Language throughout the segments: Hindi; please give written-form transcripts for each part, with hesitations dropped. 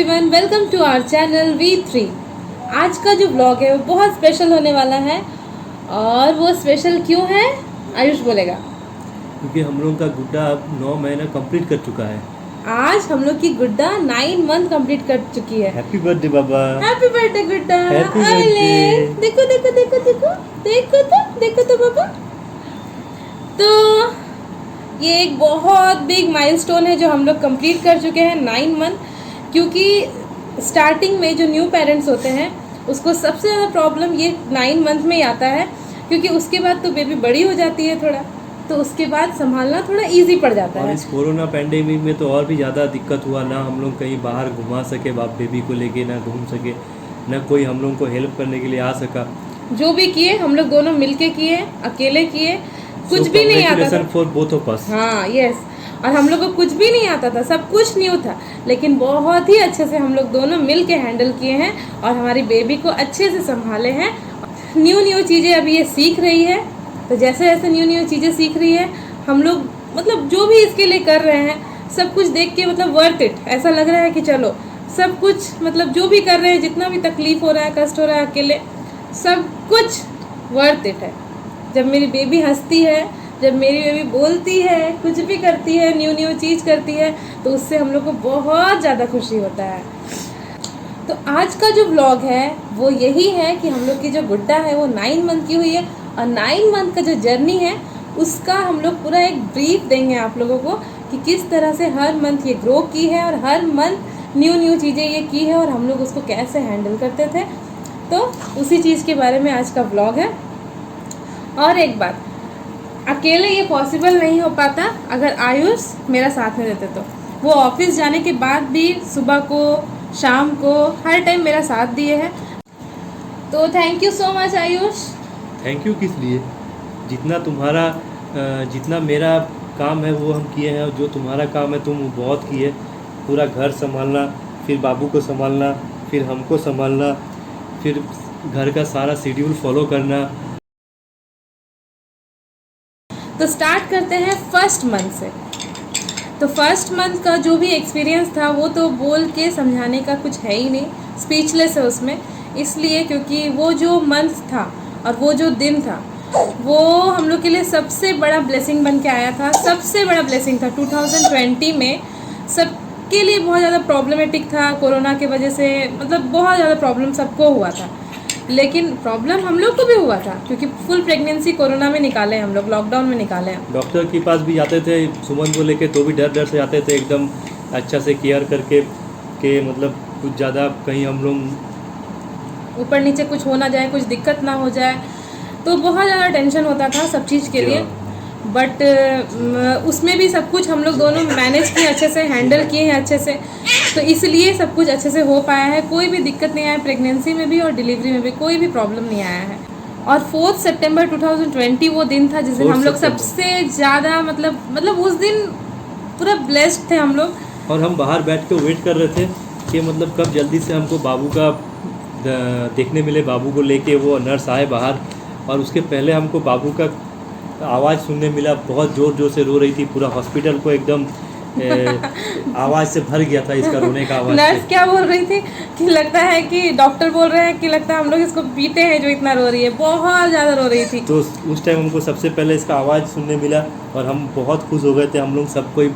Everyone, welcome to our channel V3। आज का जो ब्लॉग है वो बहुत स्पेशल होने वाला है। और वो स्पेशल क्यों है आयुष बोलेगा। क्योंकि हम लोगों का गुड्डा अब 9 महीना कंप्लीट कर चुका है। आज हम लोग की गुड्डा 9 मंथ कंप्लीट कर चुकी है। हैप्पी बर्थडे बाबा। हैप्पी बर्थडे गुड्डा। Happy अले, birthday। देखो देखो देखो देखो देखो तो बाबा। तो ये एक बहुत बिग माइलस्टोन है जो हम लोग कंप्लीट कर चुके हैं 9 मंथ। क्योंकि स्टार्टिंग में जो न्यू पेरेंट्स होते हैं उसको सबसे ज़्यादा प्रॉब्लम ये 9 मंथ में ही आता है। क्योंकि उसके बाद तो बेबी बड़ी हो जाती है थोड़ा, तो उसके बाद संभालना थोड़ा इजी पड़ जाता और है। इस कोरोना पैंडेमिक में तो और भी ज़्यादा दिक्कत हुआ ना। हम लोग कहीं बाहर घुमा सके बाप बेबी को लेके, ना घूम सके, ना कोई हम लोग को हेल्प करने के लिए आ सका। जो भी किए हम लोग दोनों मिलके किए, अकेले किए, कुछ भी नहीं आता था। For both of us. हाँ यस। और हम लोग को कुछ भी नहीं आता था, सब कुछ न्यू था, लेकिन बहुत ही अच्छे से हम लोग दोनों मिल के हैंडल किए हैं और हमारी बेबी को अच्छे से संभाले हैं। न्यू चीज़ें अभी ये सीख रही है, तो जैसे जैसे न्यू चीज़ें सीख रही है हम लोग मतलब जो भी इसके लिए कर रहे हैं सब कुछ देख के मतलब वर्थ इट ऐसा लग रहा है कि चलो सब कुछ मतलब जो भी कर रहे हैं, जितना भी तकलीफ हो रहा है, कष्ट हो रहा है, अकेले सब कुछ वर्थ इट है। जब मेरी बेबी हंसती है, जब मेरी बेबी बोलती है, कुछ भी करती है, न्यू चीज़ करती है, तो उससे हम लोग को बहुत ज़्यादा खुशी होता है। तो आज का जो व्लॉग है वो यही है कि हम लोग की जो गुड्डा है वो 9 मंथ की हुई है और 9 मंथ का जो जर्नी है उसका हम लोग पूरा एक ब्रीफ देंगे आप लोगों को कि किस तरह से हर मंथ ये ग्रो की है और हर मंथ न्यू चीज़ें ये की है और हम लोग उसको कैसे हैंडल करते थे। तो उसी चीज़ के बारे में आज का व्लॉग है। और एक बात, अकेले ये पॉसिबल नहीं हो पाता अगर आयुष मेरा साथ में देते। तो वो ऑफिस जाने के बाद भी सुबह को शाम को हर टाइम मेरा साथ दिए हैं। तो thank you so much Ayush. Thank you किस लिए? जितना मेरा काम है वो हम किए हैं, और जो तुम्हारा काम है तुम बहुत किए। पूरा घर संभालना, फिर बाबू को संभालना, फिर हमको संभालना, फिर घर का सारा शेड्यूल फॉलो करना। तो स्टार्ट करते हैं फर्स्ट मंथ से। तो फर्स्ट मंथ का जो भी एक्सपीरियंस था वो तो बोल के समझाने का कुछ है ही नहीं, स्पीचलेस है उसमें। इसलिए क्योंकि वो जो मंथ था और वो जो दिन था वो हम लोग के लिए सबसे बड़ा ब्लेसिंग बन के आया था। सबसे बड़ा ब्लेसिंग था 2020 में। सबके लिए बहुत ज़्यादा प्रॉब्लमेटिक था कोरोना की वजह से, मतलब बहुत ज़्यादा प्रॉब्लम सबको हुआ था, लेकिन प्रॉब्लम हम लोग को भी हुआ था क्योंकि फुल प्रेगनेंसी कोरोना में निकाले हम लोग, लॉकडाउन में निकाले हैं। डॉक्टर के पास भी जाते थे सुमन को लेके, तो भी डर से जाते थे, एकदम अच्छा से केयर करके कि मतलब कुछ ज़्यादा कहीं हम लोग ऊपर नीचे कुछ हो ना जाए, कुछ दिक्कत ना हो जाए, तो बहुत ज़्यादा टेंशन होता था सब चीज़ के लिए। बट उसमें भी सब कुछ हम लोग दोनों मैनेज किए, अच्छे से हैंडल किए हैं अच्छे से, तो इसलिए सब कुछ अच्छे से हो पाया है। कोई भी दिक्कत नहीं आया, प्रेगनेंसी में भी और डिलीवरी में भी कोई भी प्रॉब्लम नहीं आया है। और 4 सितंबर 2020 वो दिन था जिस दिन हम लोग सबसे ज़्यादा मतलब उस दिन पूरा ब्लेस्ड थे हम लोग। और हम बाहर बैठ के वेट कर रहे थे कि मतलब कब जल्दी से हमको बाबू का देखने मिले, बाबू को लेके वो नर्स आए बाहर। और उसके पहले हमको बाबू का आवाज़ सुनने मिला, बहुत ज़ोर से रो रही थी, पूरा हॉस्पिटल को एकदम आवाज़ से भर गया था इसका रोने का आवाज़। नर्स क्या बोल रही थी कि लगता है कि डॉक्टर बोल रहे हैं कि लगता है हम लोग इसको पीते हैं जो इतना रो रही है, बहुत ज़्यादा रो रही थी। तो उस टाइम हमको सबसे पहले इसका आवाज़ सुनने मिला और हम बहुत खुश हो गए थे। हम लोग सब कोई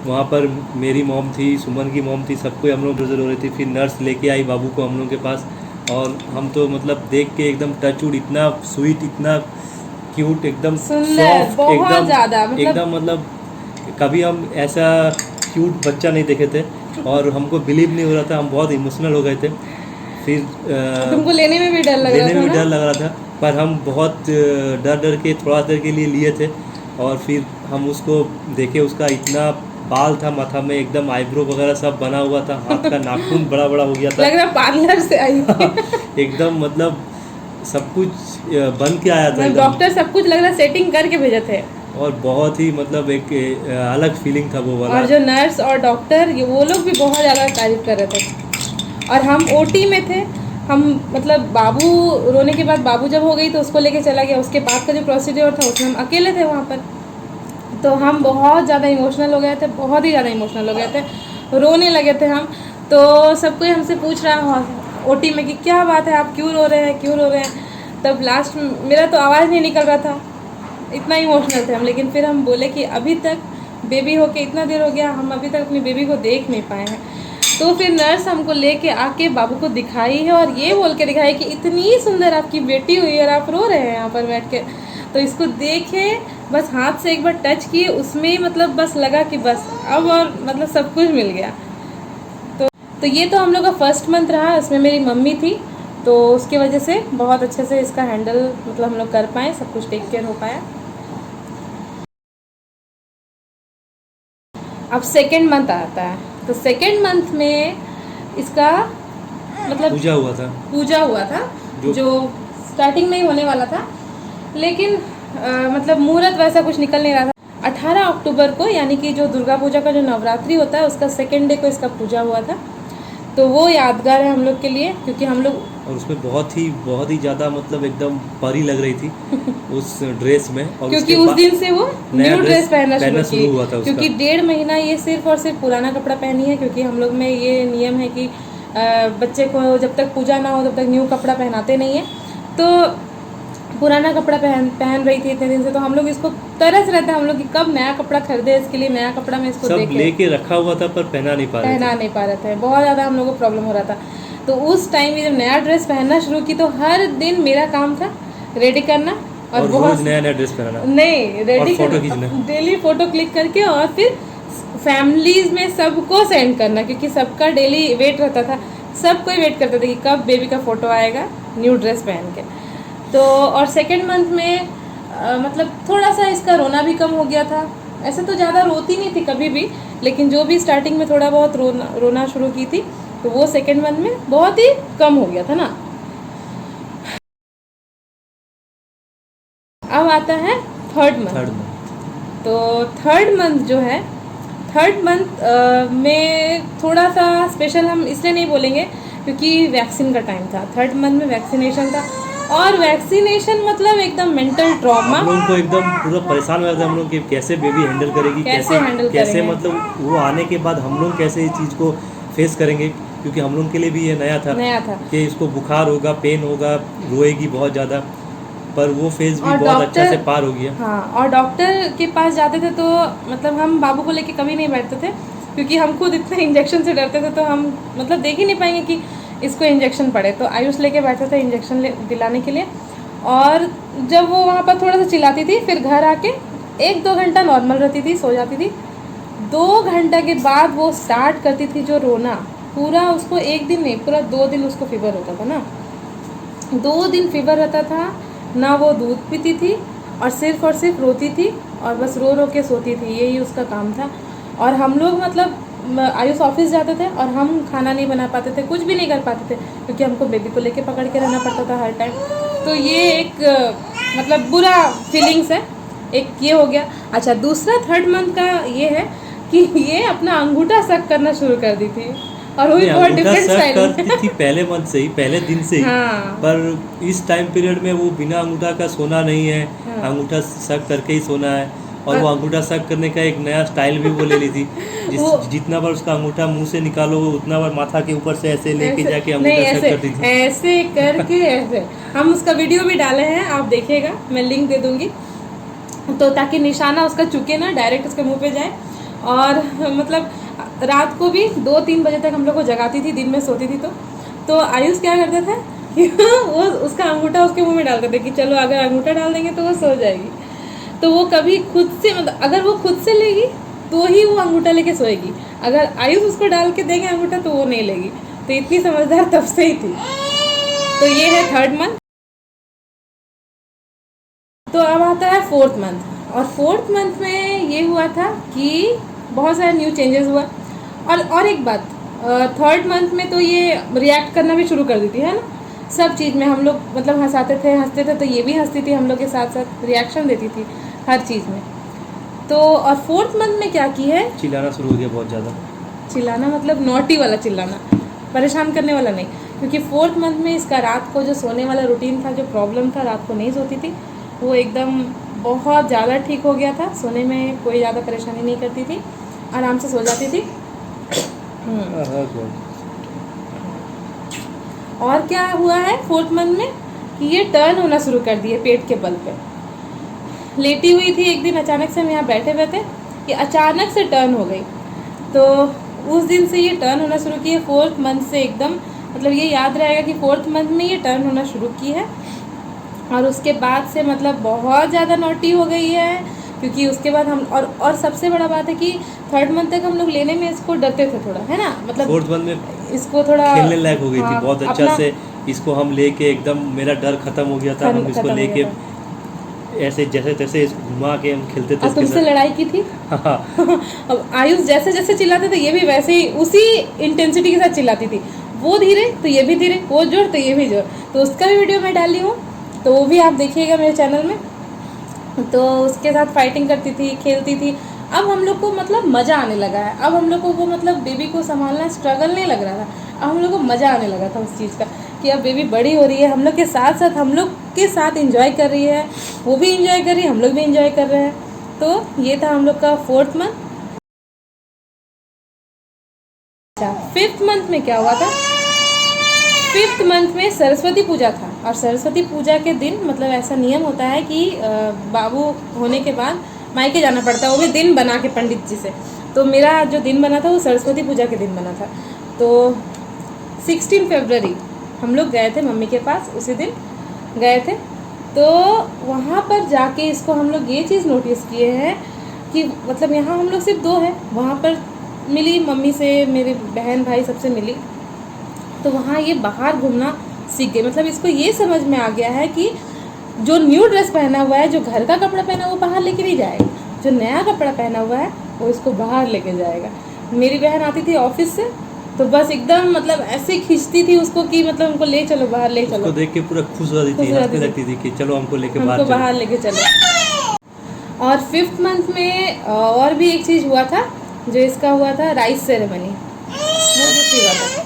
वहाँ पर, मेरी मॉम थी, सुमन की मॉम थी, सब कोई हम लोग रो रही थी। फिर नर्स लेके आई बाबू को हम लोग के पास, और हम तो मतलब देख के एकदम टचवुड, इतना स्वीट, इतना क्यूट, एकदम सॉफ्ट, बहुत ज़्यादा एकदम मतलब कभी हम ऐसा क्यूट बच्चा नहीं देखे थे और हमको बिलीव नहीं हो रहा था। हम बहुत इमोशनल हो गए थे। फिर तुमको लेने में भी डर लग रहा था, पर हम बहुत डर के थोड़ा देर के लिए लिए थे। और फिर हम उसको देखे, उसका इतना बाल था माथा में, एकदम आईब्रो वगैरह सब बना हुआ था, हाथ का नाखून बड़ा हो गया था, लग रहा पार्लर से आई एकदम मतलब सब कुछ बन के आया था। डॉक्टर सब कुछ लग रहा सेटिंग करके भेजे थे और बहुत ही मतलब एक अलग फीलिंग था वो वाला। और जो नर्स और डॉक्टर वो लोग भी बहुत ज़्यादा तारीफ कर रहे थे। और हम ओटी में थे, हम मतलब बाबू रोने के बाद बाबू जब हो गई तो उसको लेके चला गया, उसके बाद का जो प्रोसीड्योर था उसमें हम अकेले थे वहाँ पर। तो हम बहुत ज़्यादा इमोशनल हो गए थे, बहुत ही ज़्यादा इमोशनल हो गए थे, रोने लगे थे हम। तो सब कोई हमसे पूछ रहा ओटी में कि क्या बात है, आप क्यों रो रहे हैं, क्यों रो रहे हैं। तब लास्ट में मेरा तो आवाज़ नहीं निकल रहा था, इतना इमोशनल थे हम। लेकिन फिर हम बोले कि अभी तक बेबी होके इतना देर हो गया, हम अभी तक अपनी बेबी को देख नहीं पाए हैं। तो फिर नर्स हमको लेके आके बाबू को दिखाई है और ये बोल के दिखाई कि इतनी सुंदर आपकी बेटी हुई है और आप रो रहे हैं यहाँ पर बैठ के। तो इसको देखे, बस हाथ से एक बार टच किए, उसमें मतलब बस लगा कि बस अब और मतलब सब कुछ मिल गया। तो ये तो हम लोग का फर्स्ट मंथ रहा, इसमें मेरी मम्मी थी, तो उसकी वजह से बहुत अच्छे से इसका हैंडल मतलब हम लोग कर पाए, सब कुछ टेक केयर हो पाया। अब सेकेंड मंथ आता है, तो सेकेंड मंथ में इसका मतलब पूजा हुआ था जो स्टार्टिंग में ही होने वाला था, लेकिन मतलब मुहूर्त वैसा कुछ निकल नहीं रहा था। 18 अक्टूबर को, यानी कि जो दुर्गा पूजा का जो नवरात्रि होता है उसका सेकेंड डे को इसका पूजा हुआ था। तो वो यादगार है हम लोग के लिए, क्योंकि हम लोग और उसमें बहुत ही ज़्यादा मतलब एकदम परी लग रही थी उस ड्रेस में। और क्योंकि उस दिन से वो न्यू ड्रेस पहनना शुरू हुआ था उसका। क्योंकि 1.5 महीना ये सिर्फ और सिर्फ पुराना कपड़ा पहनी है, क्योंकि हम लोग में ये नियम है कि बच्चे को जब तक पूजा ना हो तब तक न्यू कपड़ा पहनाते नहीं है। तो पुराना कपड़ा पहन रही थी इतने दिन से, तो हम लोग इसको तरस रहता है हम लोग कि कब नया कपड़ा खरीदे, इसके लिए नया कपड़ा में इसको सब लेके रखा हुआ था पर पहना नहीं पा रहे थे। बहुत ज़्यादा हम लोग को प्रॉब्लम हो रहा था। तो उस टाइम जब नया ड्रेस पहनना शुरू की तो हर दिन मेरा काम था रेडी करना और बहुत नया ड्रेस पहनना, नहीं रेडी फोटो खींचना, डेली फोटो क्लिक करके और फिर फैमिलीज में सबको सेंड करना, क्योंकि सबका डेली वेट रहता था, सब कोई वेट करता था कि कब बेबी का फोटो आएगा न्यू ड्रेस पहन के। तो और सेकेंड मंथ में मतलब थोड़ा सा इसका रोना भी कम हो गया था। ऐसे तो ज़्यादा रोती नहीं थी कभी भी, लेकिन जो भी स्टार्टिंग में थोड़ा बहुत रोना शुरू की थी, तो वो सेकेंड मंथ में बहुत ही कम हो गया था ना। अब आता है थर्ड मंथ। तो थर्ड मंथ जो है, थर्ड मंथ में थोड़ा सा स्पेशल हम इसलिए नहीं बोलेंगे क्योंकि वैक्सीन का टाइम था। थर्ड मंथ में वैक्सीनेशन था, और वैक्सीनेशन मतलब एकदम मेंटल ट्रॉमा। हम लोग को एकदम पूरा परेशान हो जाता है हम लोग कि कैसे बेबी हैंडल करेगी, कैसे मतलब वो आने के बाद हम लोग कैसे इस चीज़ को फेस करेंगे, क्योंकि हम लोग के लिए भी ये नया था कि इसको बुखार होगा, पेन होगा, रोएगी बहुत ज़्यादा, पर वो फेज भी बहुत अच्छा से पार हो गया। हाँ, और डॉक्टर के पास जाते थे तो मतलब हम बाबू को लेके कभी नहीं बैठते थे, क्योंकि हम खुद इतना इंजेक्शन से डरते थे, तो हम मतलब देख ही नहीं पाएंगे कि इसको इंजेक्शन पड़े। तो आयुष लेके बैठे थे इंजेक्शन दिलाने के लिए, और जब वो वहाँ पर थोड़ा सा चिल्लाती थी, फिर घर आके 1-2 घंटा नॉर्मल रहती थी, सो जाती थी। 2 घंटा के बाद वो स्टार्ट करती थी जो रोना, पूरा उसको 1 दिन नहीं, पूरा 2 दिन उसको फीवर होता था ना। 2 दिन फीवर रहता था ना, वो दूध पीती थी और सिर्फ रोती थी और बस रो रो के सोती थी, यही उसका काम था। और हम लोग मतलब आयुष ऑफिस जाते थे और हम खाना नहीं बना पाते थे, कुछ भी नहीं कर पाते थे, क्योंकि हमको बेबी को लेके पकड़ के रहना पड़ता था हर टाइम। तो ये एक मतलब बुरा फीलिंग्स है, एक ये हो गया। अच्छा, दूसरा थर्ड मंथ का ये है कि ये अपना अंगूठा सक करना शुरू कर दी थी, और वो भी बहुत डिफरेंट स्टाइल करती थी पहले मंथ से ही, पहले दिन से ही। हाँ। पर इस टाइम पीरियड में वो बिना अंगूठा का सोना नहीं है। हाँ। अंगूठा सक करके ही सोना है, और वो अंगूठा सक करने का एक नया स्टाइल भी वो ले ली थी। जितना बार उसका अंगूठा मुंह से निकालो, वो उतना बार माथा के ऊपर से ऐसे लेके जाके अंगूठा सक करती थी, ऐसे करके ऐसे। हम उसका वीडियो भी डाले हैं, आप देखिएगा, मैं लिंक दे दूंगी, तो ताकि निशाना उसका चुके ना, डायरेक्ट उसके मुंह पे जाए। और मतलब रात को भी 2-3 बजे तक हम लोग को जगाती थी, दिन में सोती थी। तो आयुष क्या करता था कि वो उसका अंगूठा उसके मुंह में डालते थे कि चलो अगर अंगूठा डाल देंगे तो वो सो जाएगी। तो वो कभी खुद से मतलब अगर वो खुद से लेगी तो ही वो अंगूठा लेके सोएगी, अगर आयुष उसको डाल के देंगे अंगूठा तो वो नहीं लेगी। तो इतनी समझदार तब से ही थी। तो ये है थर्ड मंथ। तो अब आता है फोर्थ मंथ, और फोर्थ मंथ में ये हुआ था कि बहुत सारे न्यू चेंजेस हुआ। और एक बात, थर्ड मंथ में तो ये रिएक्ट करना भी शुरू कर दी थी, है ना, सब चीज़ में। हम लोग मतलब हंसते थे, तो ये भी हंसती थी, हम लोग के साथ साथ रिएक्शन देती थी हर चीज़ में। तो और फोर्थ मंथ में क्या की है, चिल्लाना शुरू हो गया बहुत ज़्यादा। चिल्लाना मतलब नॉटी वाला चिल्लाना, परेशान करने वाला नहीं, क्योंकि फोर्थ मंथ में इसका रात को जो सोने वाला रूटीन था, जो प्रॉब्लम था, रात को नहीं सोती थी, वो एकदम बहुत ज़्यादा ठीक हो गया था। सोने में कोई ज़्यादा परेशानी नहीं करती थी, आराम से सो जाती थी। और क्या हुआ है 4th मंथ में कि ये टर्न होना शुरू कर दिए पेट के बल पे। लेटी हुई थी एक दिन, अचानक से हम यहाँ बैठे हुए थे, ये अचानक से टर्न हो गई। तो उस दिन से ये टर्न होना शुरू की है 4th मंथ से एकदम, मतलब ये याद रहेगा कि 4th मंथ में ये टर्न होना शुरू की है। और उसके बाद से मतलब बहुत ज़्यादा नॉटी हो गई है, क्योंकि उसके बाद हम और सबसे बड़ा बात है कि 3rd मंथ तक हम लोग लेने में इसको डरते थे थोड़ा, है ना, मतलब 4th मंथ में इसको थोड़ा खेलने लायक हो गई थी हाँ, बहुत अच्छा से। इसको हम लेके एकदम मेरा डर खत्म हो गया था। हम इसको लेके ऐसे जैसे तैसे इसको घुमा के हम खेलते थे। और तुमसे लड़ाई की थी। अब आयुष जैसे जैसे चिल्लाते थे ये भी वैसे ही उसी इंटेंसिटी के साथ चिल्लाती थी। वो धीरे तो ये भी धीरे, वो जोर तो ये भी जोर। तो उसका भी वीडियो मैं डाली हूँ, तो वो भी आप देखिएगा मेरे चैनल में। तो उसके साथ फाइटिंग करती थी, खेलती थी। अब हम लोग को मतलब मज़ा आने लगा है। अब हम लोग को वो मतलब बेबी को संभालना स्ट्रगल नहीं लग रहा था, अब हम लोग को मज़ा आने लगा था उस चीज़ का कि अब बेबी बड़ी हो रही है, हम लोग के साथ साथ हम लोग के साथ इंजॉय कर रही है, वो भी इंजॉय कर रही है, हम लोग भी इंजॉय कर रहे हैं। तो ये था हम लोग का 4th मंथ। अच्छा 5th मंथ में क्या हुआ था? 5th मंथ में सरस्वती पूजा था, और सरस्वती पूजा के दिन मतलब ऐसा नियम होता है कि बाबू होने के बाद मायके जाना पड़ता है, वो भी दिन बना के पंडित जी से। तो मेरा जो दिन बना था वो सरस्वती पूजा के दिन बना था। तो 16 फरवरी हम लोग गए थे मम्मी के पास, उसी दिन गए थे। तो वहाँ पर जाके इसको हम लोग ये चीज़ नोटिस किए हैं कि मतलब यहाँ हम लोग सिर्फ 2 हैं, वहाँ पर मिली मम्मी से, मेरे बहन भाई सबसे मिली। तो वहाँ ये बाहर घूमना सीख गई, मतलब इसको ये समझ में आ गया है कि जो न्यू ड्रेस पहना हुआ है, जो घर का कपड़ा पहना वो बाहर लेके नहीं जाएगा, जो नया कपड़ा पहना हुआ है वो इसको बाहर लेके जाएगा। मेरी बहन आती थी ऑफिस से तो बस एकदम मतलब ऐसे खींचती थी उसको कि मतलब हमको ले चलो बाहर, ले चलो। उसको देख के पूरा खुश हो जाती थी, हंसने लगती थी कि चलो हमको लेके बाहर लेके चलो। और 5th मंथ में और भी एक चीज़ हुआ था, जो इसका हुआ था राइस सेरेमनी।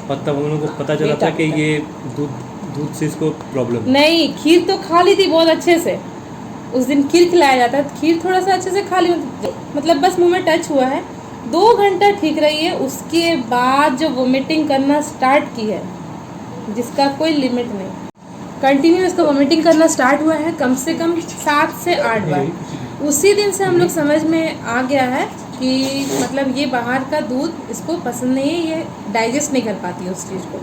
तब हम लोगों को पता चला था कि ये दूध से इसको प्रॉब्लम नहीं। खीर तो खा ली थी बहुत अच्छे से, उस दिन खीर खिलाया जाता है, खीर थोड़ा सा अच्छे से खा ली, मतलब बस मुंह में टच हुआ है। 2 घंटा ठीक रही है, उसके बाद जो वोमिटिंग करना स्टार्ट की है जिसका कोई लिमिट नहीं, कंटिन्यू इसको वोमिटिंग करना स्टार्ट हुआ है, कम से कम 7 से 8 बार। उसी दिन से हम लोग समझ में आ गया है कि मतलब ये बाहर का दूध इसको पसंद नहीं है, ये डाइजेस्ट नहीं कर पाती है उस चीज़ को।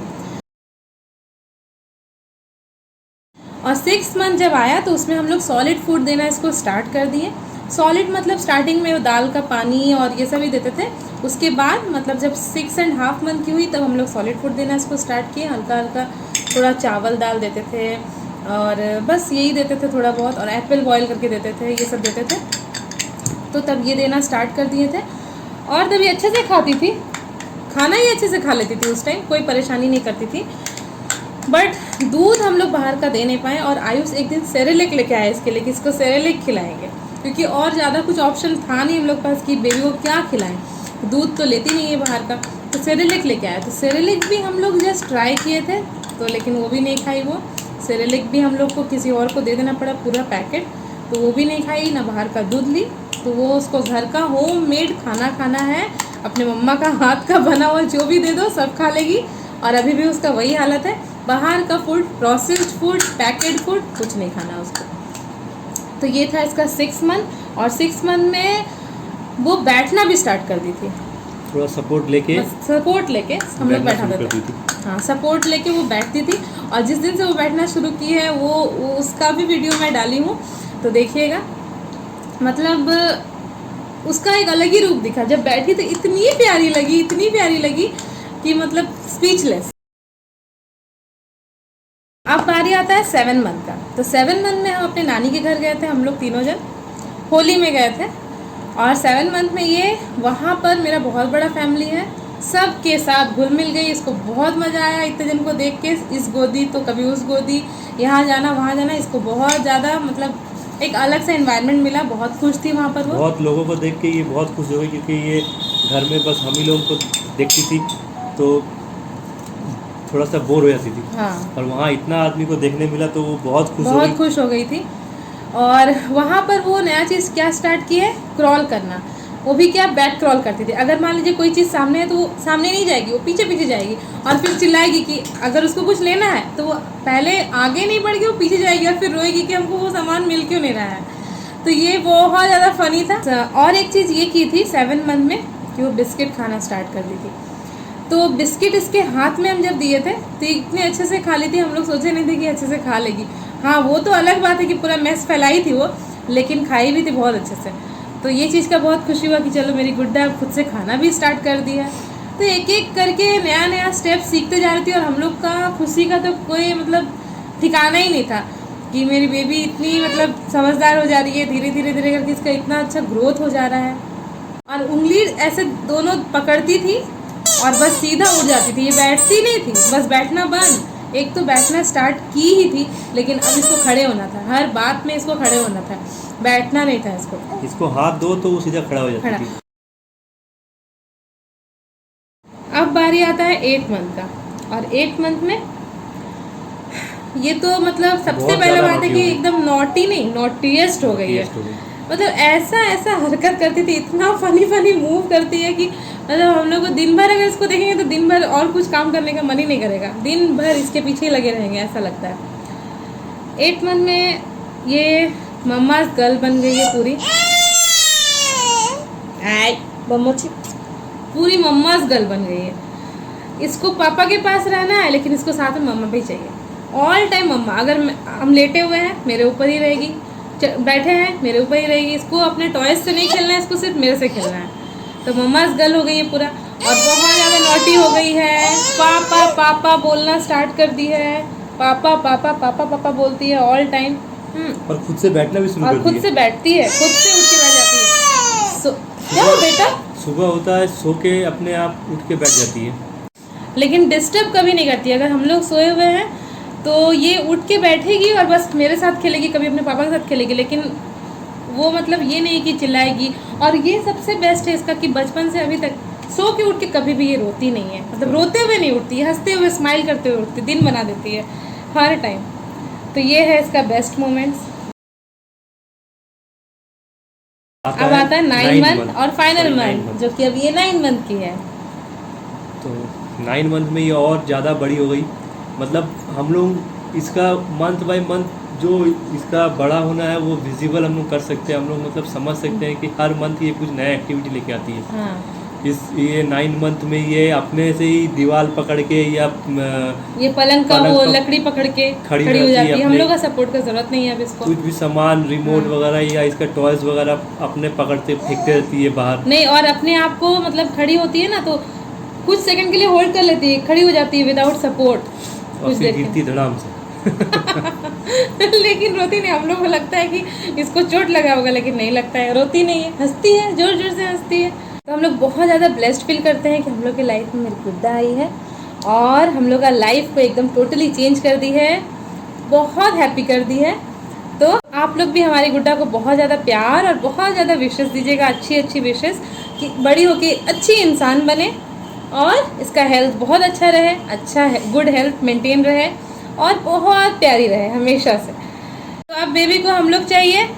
और 6th मंथ जब आया तो उसमें हम लोग सॉलिड फूड देना इसको स्टार्ट कर दिए। सॉलिड मतलब स्टार्टिंग में दाल का पानी और ये सब ही देते थे। उसके बाद मतलब जब 6.5 मंथ की हुई तब हम लोग सॉलिड फूड देना इसको स्टार्ट किए। हल्का हल्का थोड़ा चावल दाल देते थे और बस यही देते थे थोड़ा बहुत, और एप्पल बॉयल करके देते थे, ये सब देते थे। तो तब ये देना स्टार्ट कर दिए थे और तब ये अच्छे से खाती थी, खाना ही अच्छे से खा लेती थी, उस टाइम कोई परेशानी नहीं करती थी। बट दूध हम लोग बाहर का दे नहीं पाए, और आयुष एक दिन सेरेलेक लेके आए इसके लिए कि इसको सेरेलेक खिलाएंगे, क्योंकि और ज़्यादा कुछ ऑप्शन था नहीं हम लोग पास कि बेबी को क्या खिलाएं, दूध तो लेती नहीं है बाहर का। तो सेरेलेक लेके आया, तो सेरेलेक भी हम लोग जस्ट ट्राई किए थे तो लेकिन वो भी नहीं खाई। वो सेरेलेक भी हम लोग को किसी और को दे देना पड़ा पूरा पैकेट, तो वो भी नहीं खाई, ना बाहर का दूध ली। तो वो उसको घर का होममेड खाना है, अपने मम्मा का हाथ का बना हुआ जो भी दे दो सब खा लेगी। और अभी भी उसका वही हालत है, बाहर का food, processed food, packet food कुछ नहीं खाना उसको। तो ये था इसका 6 मंथ। और 6 मंथ में वो बैठना भी स्टार्ट कर दी थी, थोड़ा सपोर्ट लेके हम लोग बैठाते थे। हाँ, सपोर्ट लेके वो बैठती थी। और जिस दिन से वो बैठना शुरू की है वो उसका भी वीडियो मैं डाली हूँ, तो देखिएगा। मतलब उसका एक अलग ही रूप दिखा जब बैठी, तो इतनी प्यारी लगी कि मतलब स्पीचलेस। अब बारी आता है 7 मंथ का। तो 7 मंथ में हम अपने नानी के घर गए थे, हम लोग तीनों जन होली में गए थे। और 7 मंथ में ये वहाँ पर मेरा बहुत बड़ा फैमिली है, सब के साथ घुल मिल गई। इसको बहुत मज़ा आया इतने जन को देख के, इस गोदी तो कभी उस गोदी, यहाँ जाना वहाँ जाना, इसको बहुत ज़्यादा मतलब एक अलग सा एनवायरनमेंट मिला। बहुत खुश थी वहाँ पर वो। बहुत लोगों को देख के ये बहुत खुश हो गई, क्योंकि ये घर में बस हम ही लोगों को देखती थी तो थोड़ा सा बोर हो जाती थी। हाँ। और वहाँ इतना आदमी को देखने मिला तो वो बहुत खुश हो गई थी। और वहाँ पर वो नया चीज़ क्या स्टार्ट की है, क्रॉल करना। वो भी क्या, बैक क्रॉल करती थी। अगर मान लीजिए कोई चीज़ सामने है तो वो सामने नहीं जाएगी, वो पीछे पीछे जाएगी और फिर चिल्लाएगी कि अगर उसको कुछ लेना है तो वो पहले आगे नहीं बढ़ेगी, वो पीछे जाएगी और फिर रोएगी कि हमको वो सामान मिल क्यों नहीं रहा है। तो ये बहुत ज़्यादा फ़नी था। और एक चीज़ ये की थी 7 मंथ में कि वो बिस्किट खाना स्टार्ट कर दी थी। तो बिस्किट इसके हाथ में हम जब दिए थे तो इतने अच्छे से खा ली थी, हम लोग सोचे नहीं थे कि अच्छे से खा लेगी। हाँ, वो तो अलग बात है कि पूरा मैस फैलाई थी वो, लेकिन खाई भी थी बहुत अच्छे से। तो ये चीज़ का बहुत खुशी हुआ कि चलो मेरी गुड्डा खुद से खाना भी स्टार्ट कर दिया। तो एक एक करके नया नया स्टेप सीखते जा रही थी और हम लोग का खुशी का तो कोई मतलब ठिकाना ही नहीं था कि मेरी बेबी इतनी मतलब समझदार हो जा रही है, धीरे धीरे धीरे करके इसका इतना अच्छा ग्रोथ हो जा रहा है। और उंगली ऐसे दोनों पकड़ती थी और बस सीधा उड़ जाती थी, ये बैठती नहीं थी, बस बैठना बंद। एक तो बैठना स्टार्ट की ही थी, लेकिन अब इसको खड़े होना था, हर बात में इसको खड़े होना था, बैठना नहीं था इसको हाथ दो तो वो सीधा खड़ा हो जाती थी। अब बारी आता है 8 मंथ का, और 8 मंथ में ये तो मतलब सबसे पहले बात है कि एकदम नॉटी नहीं, नॉटीएस्ट हो गई है। मतलब ऐसा ऐसा हरकत करती थी, इतना फनी मूव करती है कि मतलब हम लोग को दिन भर अगर इसको देखेंगे तो दिन भर और कुछ काम करने का मन ही नहीं करेगा, दिन भर इसके पीछे ही लगे रहेंगे, ऐसा लगता है। 8 मंथ में ये मम्मा गर्ल बन गई है पूरी, पूरी मम्मास गर्ल बन गई है। इसको पापा के पास रहना है, लेकिन इसको साथ में मम्मा भी चाहिए, ऑल टाइम मम्मा। अगर हम लेटे हुए हैं मेरे ऊपर ही रहेगी, बैठे हैं मेरे ऊपर ही रहेगी, इसको अपने टॉयज से नहीं खेलना है, इसको सिर्फ मेरे से खेलना है। तो मम्मास गर्ल हो गई है पूरा, और बहुत ज़्यादा नॉटी हो गई है। पापा पापा बोलना स्टार्ट कर दी है, पापा पापा पापा पापा बोलती है ऑल टाइम। और खुद से बैठना भी शुरू कर दी है, खुद से बैठती है, खुद से उठ के बैठ जाती है। क्या हो बेटा? सुबह होता है सो के अपने आप उठ के बैठ जाती है, लेकिन डिस्टर्ब कभी नहीं करती। अगर हम लोग सोए हुए हैं तो ये उठ के बैठेगी और बस मेरे साथ खेलेगी, कभी अपने पापा के साथ खेलेगी, लेकिन वो मतलब ये नहीं कि चिल्लाएगी। और ये सबसे बेस्ट है इसका कि बचपन से अभी तक सो के उठ के कभी भी ये रोती नहीं है, मतलब रोते हुए नहीं उठती, हंसते हुए स्माइल करते हुए उठती, दिन बना देती है हर टाइम। तो ये है इसका बेस्ट मोमेंट्स। अब आता है 9 मंथ और फाइनल मंथ, जो कि अब ये 9 मंथ की है। तो 9 मंथ में ये और ज़्यादा बड़ी हो गई। मतलब हम लोग इसका मंथ बाय मंथ जो इसका बड़ा होना है वो विजिबल हम लोग कर सकते हैं, हम लोग मतलब समझ सकते हैं कि हर मंथ ये कुछ नया एक्टिविटी लेके आती है। हाँ। ये 9 मंथ में ये अपने से ही दीवार पकड़ के या ये पलंग का वो लकड़ी पकड़ के खड़ी हो जाती है। हम लोग का सपोर्ट का जरूरत नहीं है अब इसको। कुछ भी सामान रिमोट वगैरह या इसका टॉयज वगैरह अपने पकड़ते फेंकते रहती है बाहर नहीं, और अपने आप को मतलब खड़ी होती है ना तो कुछ सेकंड के लिए होल्ड कर लेती है, खड़ी हो जाती है विदाउट सपोर्ट, और फिर गिरती धड़ाम से। लेकिन रोती नहीं। हम लोग को लगता है कि इसको चोट लगा होगा, लेकिन नहीं लगता है, रोती नहीं है, हंसती है, जोर जोर से हंसती है। तो हम लोग बहुत ज़्यादा ब्लेस्ड फील करते हैं कि हम लोग की लाइफ में मेरी गुड्डा आई है और हम लोग का लाइफ को एकदम टोटली चेंज कर दी है, बहुत हैप्पी कर दी है। तो आप लोग भी हमारी गुड्डा को बहुत ज़्यादा प्यार और बहुत ज़्यादा विशेस दीजिएगा, अच्छी अच्छी विशेस कि बड़ी होके अच्छी इंसान बने और इसका हेल्थ बहुत अच्छा रहे, अच्छा है, गुड हेल्थ मेंटेन रहे और बहुत प्यारी रहे हमेशा से। तो अब बेबी को हम लोग चाहिए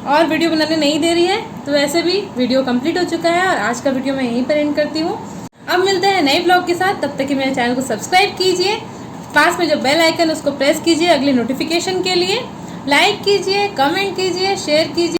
और वीडियो बनाने नहीं दे रही है, तो वैसे भी वीडियो कंप्लीट हो चुका है और आज का वीडियो मैं यहीं पर एंड करती हूँ। अब मिलते हैं नए ब्लॉग के साथ, तब तक कि मेरे चैनल को सब्सक्राइब कीजिए, पास में जो बेल आइकन उसको प्रेस कीजिए अगली नोटिफिकेशन के लिए, लाइक कीजिए, कमेंट कीजिए, शेयर कीजिए।